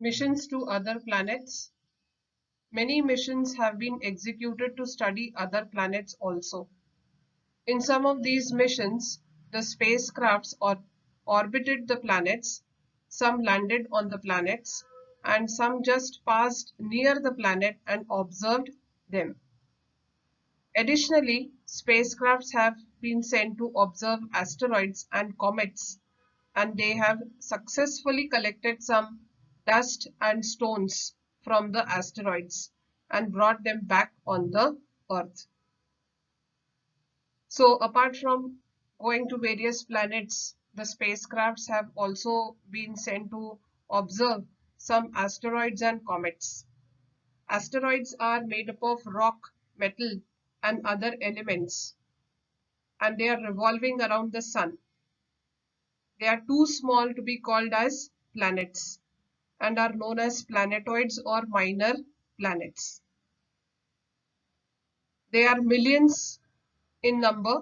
Missions to other planets. Many missions have been executed to study other planets also. In some of these missions, the spacecrafts orbited the planets, some landed on the planets, and some just passed near the planet and observed them. Additionally, spacecrafts have been sent to observe asteroids and comets, and they have successfully collected some dust and stones from the asteroids and brought them back on the Earth. So apart from going to various planets, the spacecrafts have also been sent to observe some asteroids and comets. Asteroids are made up of rock, metal, and other elements, and they are revolving around the sun. They are too small to be called as planets and are known as planetoids or minor planets. They are millions in number,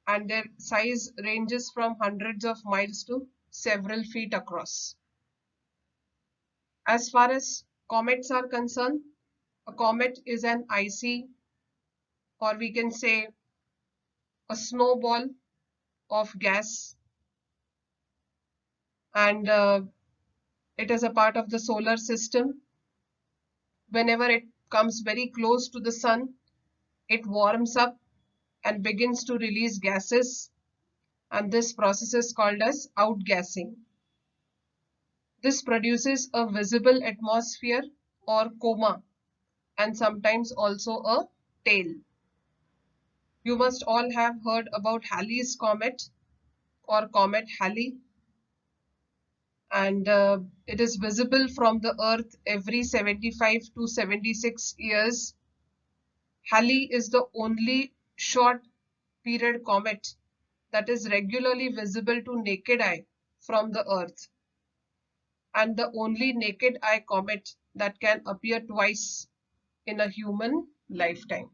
and their size ranges from hundreds of miles to several feet across. As far as comets are concerned, a comet is an icy, or we can say a snowball of gas, and it is a part of the solar system. Whenever it comes very close to the sun, it warms up and begins to release gases, and this process is called as outgassing. This produces a visible atmosphere or coma, and sometimes also a tail. You must all have heard about Halley's Comet or Comet Halley, and it is visible from the Earth every 75 to 76 years. Halley is the only short period comet that is regularly visible to naked eye from the Earth, and the only naked eye comet that can appear twice in a human lifetime.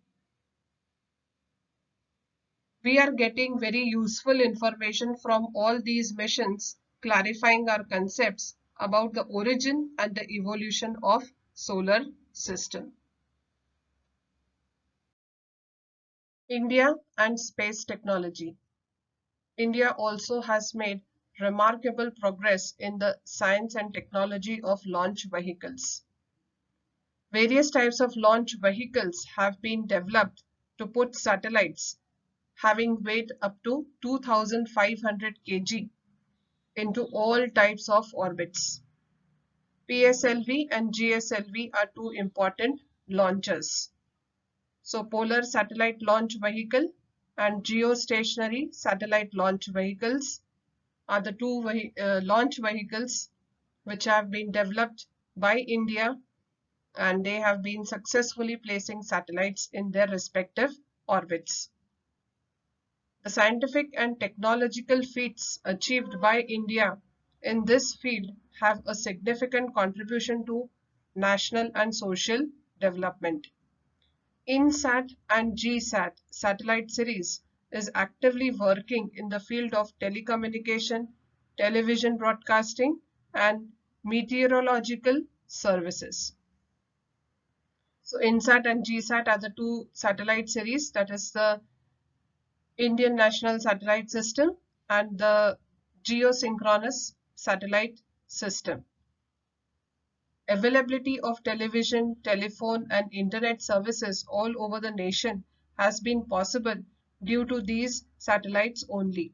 We are getting very useful information from all these missions, clarifying our concepts about the origin and the evolution of solar system. India and space technology. India also has made remarkable progress in the science and technology of launch vehicles. Various types of launch vehicles have been developed to put satellites having weight up to 2,500 kg into all types of orbits. PSLV and GSLV are two important launchers. So Polar Satellite Launch Vehicle and Geostationary Satellite Launch Vehicles are the two launch vehicles which have been developed by India, and they have been successfully placing satellites in their respective orbits. The scientific and technological feats achieved by India in this field have a significant contribution to national and social development. INSAT and GSAT satellite series is actively working in the field of telecommunication, television broadcasting, and meteorological services. So INSAT and GSAT are the two satellite series, that is the Indian National Satellite System and the Geosynchronous Satellite System. Availability of television, telephone, and internet services all over the nation has been possible due to these satellites only.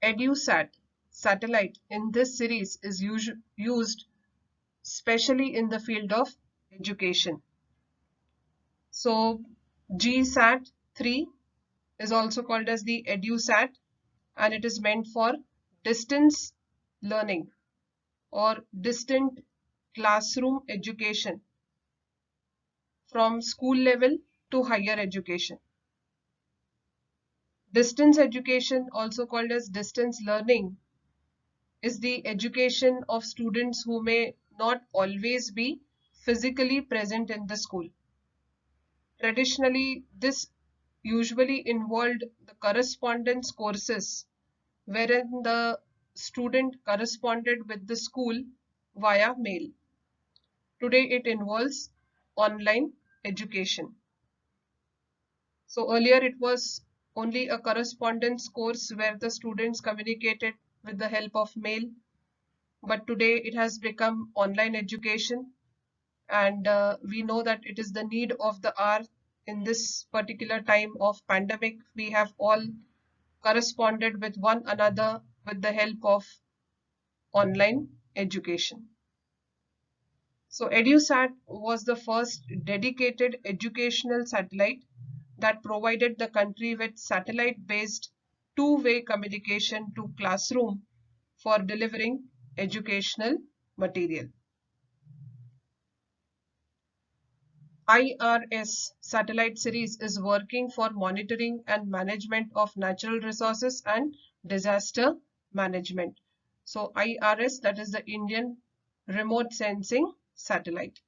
EduSat satellite in this series is used especially in the field of education. So GSAT 3 is also called as the EduSat, and it is meant for distance learning or distant classroom education from school level to higher education. Distance education, also called as distance learning, is the education of students who may not always be physically present in the school. Traditionally, this usually involved the correspondence courses, wherein the student corresponded with the school via mail. Today it involves online education. So earlier it was only a correspondence course where the students communicated with the help of mail, but today it has become online education, and we know that it is the need of the hour. In this particular time of pandemic, we have all corresponded with one another with the help of online education. So EduSat was the first dedicated educational satellite that provided the country with satellite-based two-way communication to classroom for delivering educational material. IRS satellite series is working for monitoring and management of natural resources and disaster management. So IRS, that is the Indian Remote Sensing Satellite.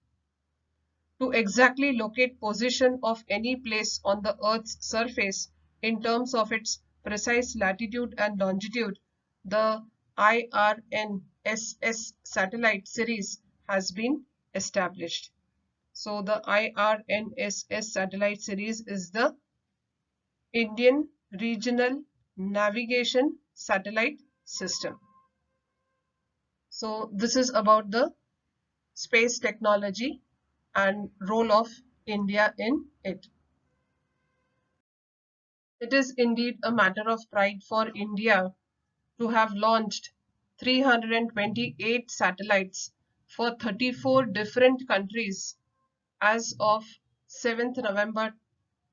To exactly locate position of any place on the Earth's surface in terms of its precise latitude and longitude, the IRNSS satellite series has been established. So the IRNSS satellite series is the Indian Regional Navigation Satellite System. So this is about the space technology and role of India in it. It is indeed a matter of pride for India to have launched 328 satellites for 34 different countries as of 7th November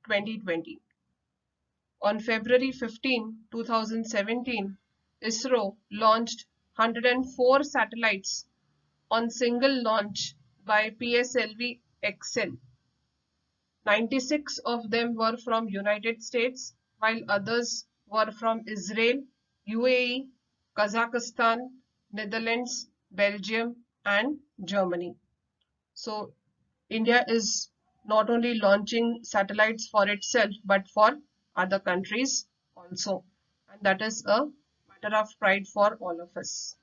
2020. On February 15, 2017, ISRO launched 104 satellites on single launch by PSLV XL. 96 of them were from United States, while others were from Israel, UAE, Kazakhstan, Netherlands, Belgium, and Germany. So India is not only launching satellites for itself, but for other countries also. And that is a matter of pride for all of us.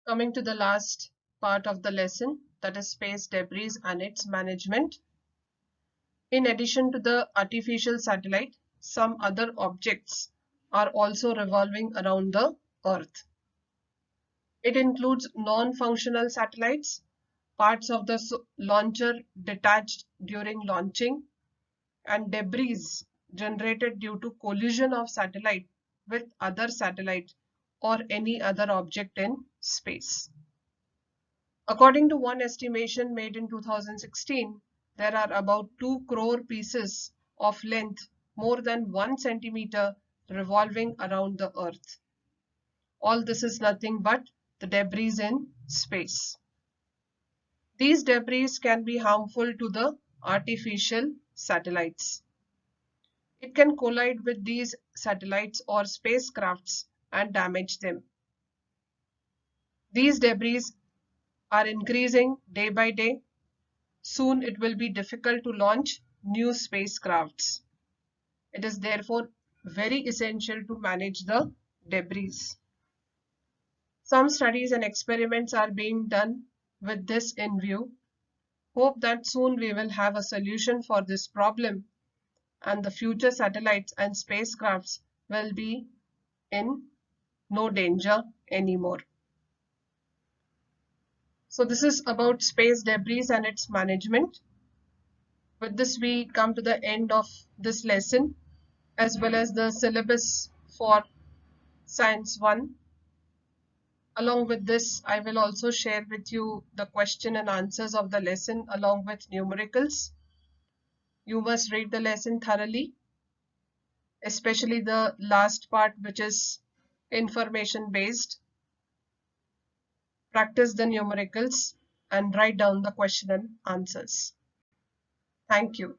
Coming to the last part of the lesson, that is space debris and its management. In addition to the artificial satellite, some other objects are also revolving around the Earth. It includes non-functional satellites, parts of the launcher detached during launching, and debris generated due to collision of satellite with other satellite or any other object in space. According to one estimation made in 2016, there are about 2 crore pieces of length more than 1 centimeter revolving around the Earth. All this is nothing but the debris in space. These debris can be harmful to the artificial satellites. It can collide with these satellites or spacecrafts and damage them. These debris are increasing day by day. Soon it will be difficult to launch new spacecrafts. It is therefore very essential to manage the debris. Some studies and experiments are being done with this in view. Hope that soon we will have a solution for this problem and the future satellites and spacecrafts will be in no danger anymore. So this is about space debris and its management. With this, we come to the end of this lesson as well as the syllabus for Science 1. Along with this, I will also share with you the question and answers of the lesson along with numericals. You must read the lesson thoroughly, especially the last part, which is information based. Practice the numericals and write down the question and answers. Thank you.